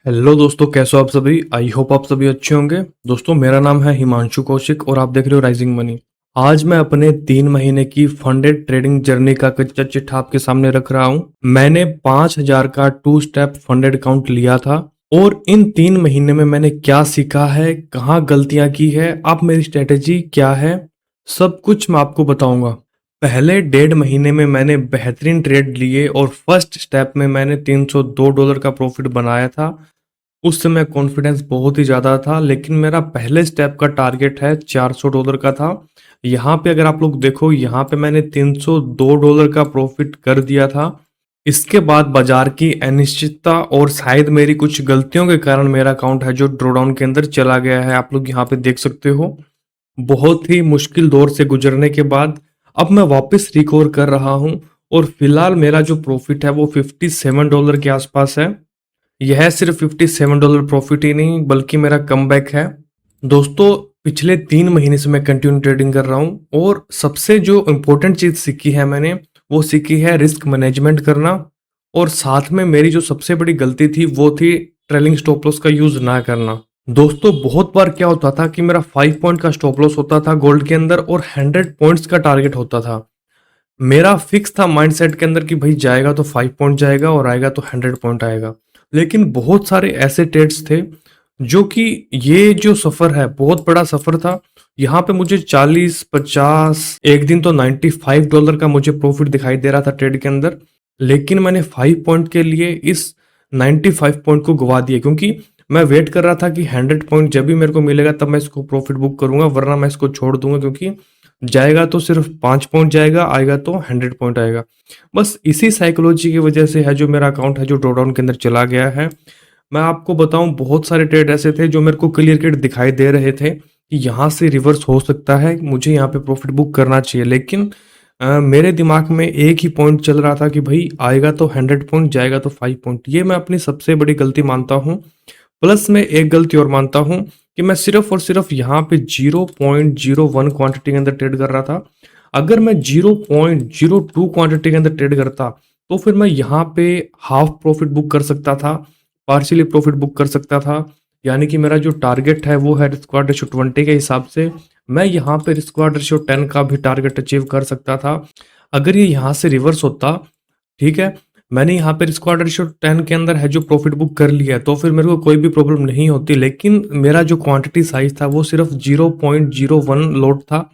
Hello दोस्तों, कैसे हो आप सभी। आई होप आप सभी अच्छे होंगे। दोस्तों, मेरा नाम है हिमांशु कौशिक और आप देख रहे हो राइजिंग मनी। आज मैं अपने 3 महीने की फंडेड ट्रेडिंग जर्नी का कच्चा चिट्ठा आपके सामने रख रहा हूं। मैंने 5,000 का 2 स्टेप फंडेड अकाउंट लिया था और इन 3 महीने में मैंने क्या सीखा है, कहाँ गलतियां की है, अब मेरी स्ट्रेटेजी क्या है, सब कुछ मैं आपको बताऊंगा। पहले 1.5 महीने में मैंने बेहतरीन ट्रेड लिए और फर्स्ट स्टेप में मैंने $302 का प्रॉफिट बनाया था। उस समय कॉन्फिडेंस बहुत ही ज़्यादा था, लेकिन मेरा पहले स्टेप का टारगेट है $400 का था। यहाँ पे अगर आप लोग देखो, यहाँ पे मैंने $302 का प्रॉफिट कर दिया था। इसके बाद बाजार की अनिश्चितता और शायद मेरी कुछ गलतियों के कारण मेरा अकाउंट है जो ड्रॉडाउन के अंदर चला गया है। आप लोग यहाँ पे देख सकते हो। बहुत ही मुश्किल दौर से गुजरने के बाद अब मैं वापस रिकवर कर रहा हूँ और फिलहाल मेरा जो प्रॉफिट है वो $57 के आसपास है। यह सिर्फ $57 प्रॉफिट ही नहीं बल्कि मेरा कमबैक है। दोस्तों, पिछले 3 महीने से मैं कंटिन्यू ट्रेडिंग कर रहा हूँ और सबसे जो इम्पोर्टेंट चीज़ सीखी है मैंने, वो सीखी है रिस्क मैनेजमेंट करना। और साथ में मेरी जो सबसे बड़ी गलती थी वो थी ट्रेलिंग स्टॉप लॉस का यूज़ ना करना। दोस्तों, बहुत बार क्या होता था कि मेरा 5 पॉइंट का स्टॉप लॉस होता था गोल्ड के अंदर और 100 पॉइंट्स का टारगेट होता था। मेरा फिक्स था माइंडसेट के अंदर कि भाई जाएगा तो 5 पॉइंट जाएगा और आएगा तो 100 पॉइंट आएगा। लेकिन बहुत सारे ऐसे ट्रेड्स थे जो कि ये जो सफर है बहुत बड़ा सफर था। यहाँ पे मुझे 40-50, एक दिन तो $95 का मुझे प्रॉफिट दिखाई दे रहा था ट्रेड के अंदर। लेकिन मैंने 5 पॉइंट के लिए इस 95 पॉइंट को गवा दिया, क्योंकि मैं वेट कर रहा था कि 100 पॉइंट जब भी मेरे को मिलेगा तब मैं इसको प्रॉफिट बुक करूंगा, वरना मैं इसको छोड़ दूंगा, क्योंकि जाएगा तो सिर्फ 5 पॉइंट जाएगा, आएगा तो 100 पॉइंट आएगा। बस इसी साइकोलॉजी की वजह से है जो मेरा अकाउंट है जो ड्रॉडाउन के अंदर चला गया है। मैं आपको बताऊं, बहुत सारे ट्रेड ऐसे थे जो मेरे को क्लियर कट दिखाई दे रहे थे कि यहाँ से रिवर्स हो सकता है, मुझे यहाँ पे प्रॉफिट बुक करना चाहिए। लेकिन मेरे दिमाग में एक ही पॉइंट चल रहा था कि भाई आएगा तो 100 पॉइंट, जाएगा तो 5 पॉइंट। ये मैं अपनी सबसे बड़ी गलती मानता हूँ। प्लस मैं एक गलती और मानता हूँ कि मैं सिर्फ और सिर्फ यहाँ पे 0.01 क्वांटिटी के अंदर ट्रेड कर रहा था। अगर मैं 0.02 क्वांटिटी के अंदर ट्रेड करता तो फिर मैं यहाँ पे हाफ प्रॉफिट बुक कर सकता था, पार्शियली प्रॉफिट बुक कर सकता था। यानी कि मेरा जो टारगेट है वो है रिस्क रेशियो 20 के हिसाब से, मैं यहाँ पे रिस्क रेशियो 10 का भी टारगेट अचीव कर सकता था। अगर ये यहाँ से रिवर्स होता, ठीक है, मैंने यहाँ पे स्क्वाड रेशियो 10 के अंदर है जो प्रॉफिट बुक कर लिया है, तो फिर मेरे को कोई भी प्रॉब्लम नहीं होती। लेकिन मेरा जो क्वांटिटी साइज था वो सिर्फ 0.01 लोड था।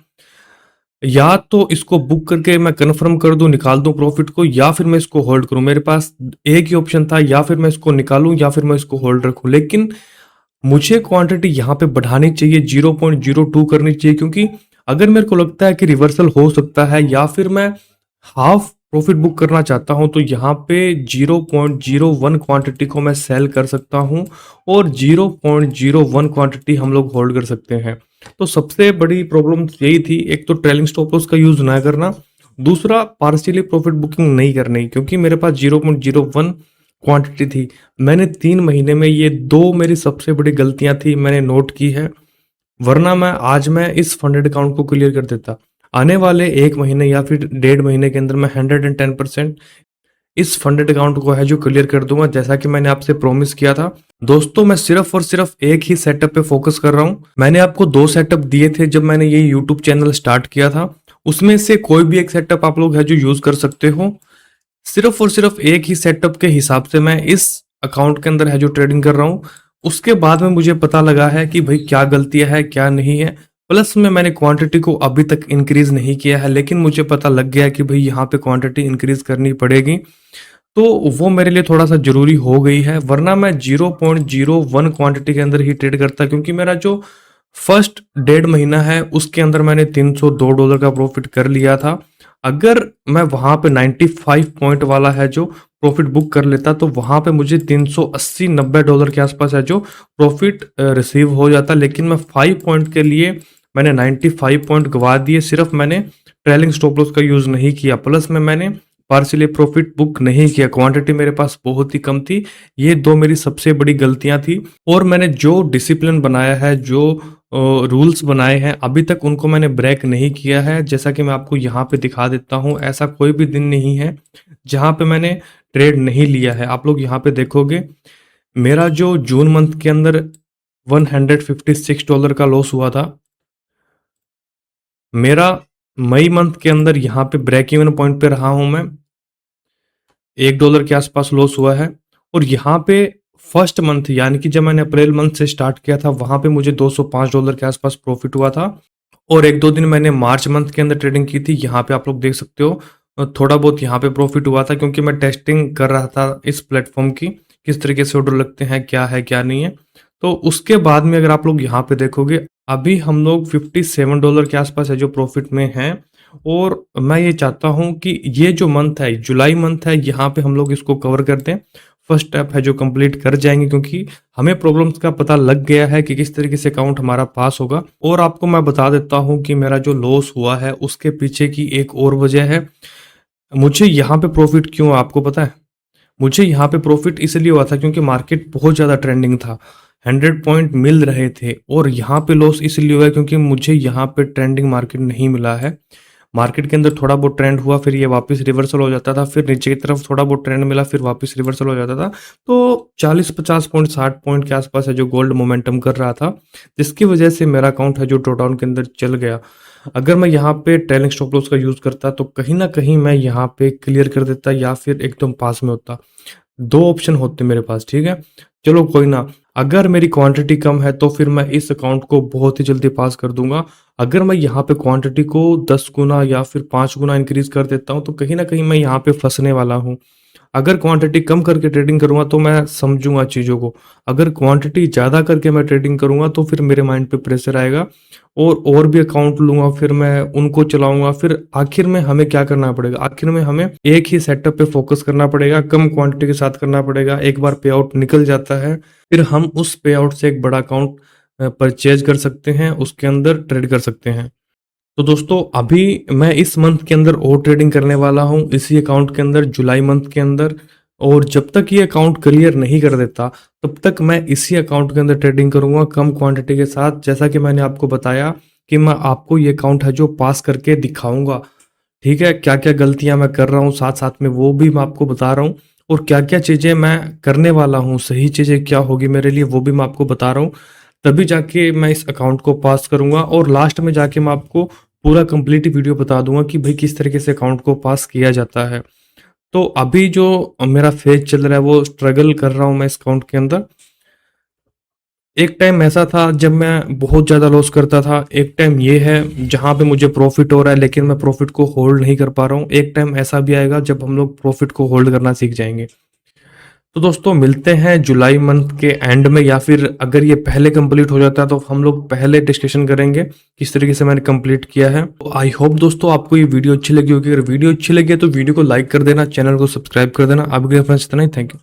या तो इसको बुक करके मैं कंफर्म कर दूं, निकाल दूं प्रॉफिट को, या फिर मैं इसको होल्ड करूं। मेरे पास एक ही ऑप्शन था, या फिर मैं इसको निकालूं या फिर मैं इसको होल्ड रखूं। लेकिन मुझे क्वांटिटी यहाँ पे बढ़ानी चाहिए, 0.02 करनी चाहिए, क्योंकि अगर मेरे को लगता है कि रिवर्सल हो सकता है या फिर मैं हाफ प्रॉफिट बुक करना चाहता हूं, तो यहाँ पे 0.01 क्वांटिटी को मैं सेल कर सकता हूं और 0.01 क्वांटिटी हम लोग होल्ड कर सकते हैं। तो सबसे बड़ी प्रॉब्लम यही थी, एक तो ट्रेलिंग स्टॉप लॉस का यूज ना करना, दूसरा पार्शियली प्रॉफिट बुकिंग नहीं करनी, क्योंकि मेरे पास 0.01 क्वांटिटी थी। मैंने 3 महीने में ये दो मेरी सबसे बड़ी गलतियां थी मैंने नोट की है, वरना मैं इस फंडेड अकाउंट को क्लियर कर देता। आने वाले 1 महीने या फिर 1.5 महीने के अंदर मैं 110% इस फंडेड अकाउंट को है जो क्लियर कर दूंगा, जैसा कि मैंने आपसे प्रॉमिस किया था। दोस्तों, मैं सिर्फ और सिर्फ एक ही सेटअप पे फोकस कर रहा हूँ। मैंने आपको 2 सेटअप दिए थे जब मैंने ये यूट्यूब चैनल स्टार्ट किया था, उसमें से कोई भी एक सेटअप आप लोग है जो यूज कर सकते हो। सिर्फ और सिर्फ एक ही सेटअप के हिसाब से मैं इस अकाउंट के अंदर है जो ट्रेडिंग कर रहा हूँ। उसके बाद में मुझे पता लगा है कि भाई क्या गलतियां है क्या नहीं है। प्लस में मैंने क्वांटिटी को अभी तक इंक्रीज नहीं किया है, लेकिन मुझे पता लग गया कि भाई यहाँ पे क्वांटिटी इंक्रीज करनी पड़ेगी, तो वो मेरे लिए थोड़ा सा जरूरी हो गई है। वरना मैं 0.01 क्वांटिटी के अंदर ही ट्रेड करता, क्योंकि मेरा जो फर्स्ट 1.5 महीना है उसके अंदर मैंने $302 का प्रॉफिट कर लिया था। अगर मैं वहां पे 95 पॉइंट वाला है जो प्रॉफिट बुक कर लेता, तो वहां पे मुझे $380-90 के आसपास है जो प्रॉफिट रिसीव हो जाता। लेकिन मैं 5 पॉइंट के लिए मैंने 95 पॉइंट गवा दिए, सिर्फ मैंने ट्रेलिंग स्टॉप लॉस का यूज नहीं किया, प्लस में मैंने पार्शियली प्रॉफिट बुक नहीं किया। क्वांटिटी मेरे पास बहुत ही कम थी। ये दो मेरी सबसे बड़ी गलतियां थी। और मैंने जो डिसिप्लिन बनाया है, जो रूल्स बनाए हैं, अभी तक उनको मैंने ब्रेक नहीं किया है। जैसा कि मैं आपको यहाँ पे दिखा देता हूँ, ऐसा कोई भी दिन नहीं है जहाँ पे मैंने ट्रेड नहीं लिया है। आप लोग यहाँ पे देखोगे, मेरा जो जून मंथ के अंदर $156 का लॉस हुआ था, मेरा मई मंथ के अंदर यहाँ पे ब्रेक इवन पॉइंट पे रहा हूं मैं, $1 के आसपास लॉस हुआ है। और यहाँ पे फर्स्ट मंथ यानी कि जब मैंने अप्रैल मंथ से स्टार्ट किया था, वहां पे मुझे $205 के आसपास प्रॉफिट हुआ था। और एक दो दिन मैंने मार्च मंथ के अंदर ट्रेडिंग की थी, यहाँ पे आप लोग देख सकते हो थोड़ा बहुत यहाँ पे प्रॉफिट हुआ था, क्योंकि मैं टेस्टिंग कर रहा था इस प्लेटफॉर्म की, किस तरीके से ऑर्डर लगते हैं, क्या नहीं है। तो उसके बाद में अगर आप लोग यहाँ पे देखोगे, अभी हम लोग $57 के आसपास है जो प्रॉफिट में हैं। और मैं ये चाहता हूँ कि ये जो मंथ है, जुलाई मंथ है, यहाँ पे हम लोग इसको कवर कर दें। फर्स्ट स्टेप है जो कंप्लीट कर जाएंगे, क्योंकि हमें प्रॉब्लम्स का पता लग गया है कि किस तरीके से अकाउंट हमारा पास होगा। और आपको मैं बता देता हूँ कि मेरा जो लॉस हुआ है उसके पीछे की एक और वजह है। मुझे यहाँ पे प्रॉफिट क्यों हुआ, आपको पता है? मुझे यहाँ पे प्रॉफिट इसलिए हुआ था क्योंकि मार्केट बहुत ज़्यादा ट्रेंडिंग था, 100 पॉइंट मिल रहे थे। और यहाँ पे लॉस इसलिए हुआ क्योंकि मुझे यहाँ पे ट्रेंडिंग मार्केट नहीं मिला है। मार्केट के अंदर थोड़ा बहुत ट्रेंड हुआ, फिर ये वापस रिवर्सल हो जाता था, फिर नीचे की तरफ थोड़ा बहुत ट्रेंड मिला, फिर वापस रिवर्सल हो जाता था। तो 40-50 पॉइंट 60 पॉइंट के आसपास है जो गोल्ड मोमेंटम कर रहा था, जिसकी वजह से मेरा अकाउंट है जो ड्रॉडाउन के अंदर चल गया। अगर मैं यहाँ पे ट्रेलिंग स्टॉप लॉस का यूज करता तो कहीं ना कहीं मैं यहाँ पे क्लियर कर देता या फिर एकदम पास में होता। दो ऑप्शन होते मेरे पास, ठीक है। चलो कोई ना, अगर मेरी क्वांटिटी कम है तो फिर मैं इस अकाउंट को बहुत ही जल्दी पास कर दूंगा। अगर मैं यहाँ पे क्वांटिटी को 10 गुना या फिर 5 गुना इंक्रीज कर देता हूँ तो कहीं ना कहीं मैं यहाँ पे फंसने वाला हूँ। अगर क्वांटिटी कम करके ट्रेडिंग करूंगा तो मैं समझूंगा चीज़ों को, अगर क्वांटिटी ज़्यादा करके मैं ट्रेडिंग करूंगा तो फिर मेरे माइंड पे प्रेशर आएगा और भी अकाउंट लूंगा, फिर मैं उनको चलाऊंगा। फिर आखिर में हमें क्या करना पड़ेगा, आखिर में हमें एक ही सेटअप पे फोकस करना पड़ेगा, कम क्वांटिटी के साथ करना पड़ेगा। एक बार पे आउट निकल जाता है, फिर हम उस पे आउट से एक बड़ा अकाउंट परचेज कर सकते हैं, उसके अंदर ट्रेड कर सकते हैं। तो दोस्तों अभी मैं इस मंथ के अंदर और ट्रेडिंग करने वाला हूं इसी अकाउंट के अंदर, जुलाई मंथ के अंदर। और जब तक ये अकाउंट क्लियर नहीं कर देता तब तक मैं इसी अकाउंट के अंदर ट्रेडिंग करूंगा कम क्वांटिटी के साथ। जैसा कि मैंने आपको बताया कि मैं आपको ये अकाउंट है जो पास करके दिखाऊंगा, ठीक है। क्या क्या गलतियां मैं कर रहा हूँ साथ साथ में वो भी मैं आपको बता रहा हूँ, और क्या क्या चीजें मैं करने वाला हूँ, सही चीजें क्या होगी मेरे लिए वो भी मैं आपको बता रहा हूँ। तभी जाके मैं इस अकाउंट को पास करूंगा, और लास्ट में जाके मैं आपको पूरा कंप्लीट वीडियो बता दूंगा कि भाई किस तरीके से अकाउंट को पास किया जाता है। तो अभी जो मेरा फेज चल रहा है वो स्ट्रगल कर रहा हूँ मैं इस अकाउंट के अंदर। एक टाइम ऐसा था जब मैं बहुत ज़्यादा लॉस करता था, एक टाइम ये है जहाँ पे मुझे प्रॉफिट हो रहा है लेकिन मैं प्रॉफिट को होल्ड नहीं कर पा रहा हूँ। एक टाइम ऐसा भी आएगा जब हम लोग प्रॉफिट को होल्ड करना सीख जाएंगे। तो दोस्तों मिलते हैं जुलाई मंथ के एंड में, या फिर अगर ये पहले कंप्लीट हो जाता है तो हम लोग पहले डिस्कशन करेंगे किस तरीके से मैंने कंप्लीट किया है। तो आई होप दोस्तों आपको ये वीडियो अच्छी लगी होगी। अगर वीडियो अच्छी लगी है तो वीडियो को लाइक कर देना, चैनल को सब्सक्राइब कर देना। अब फ्रेंड्स इतना ही, थैंक यू।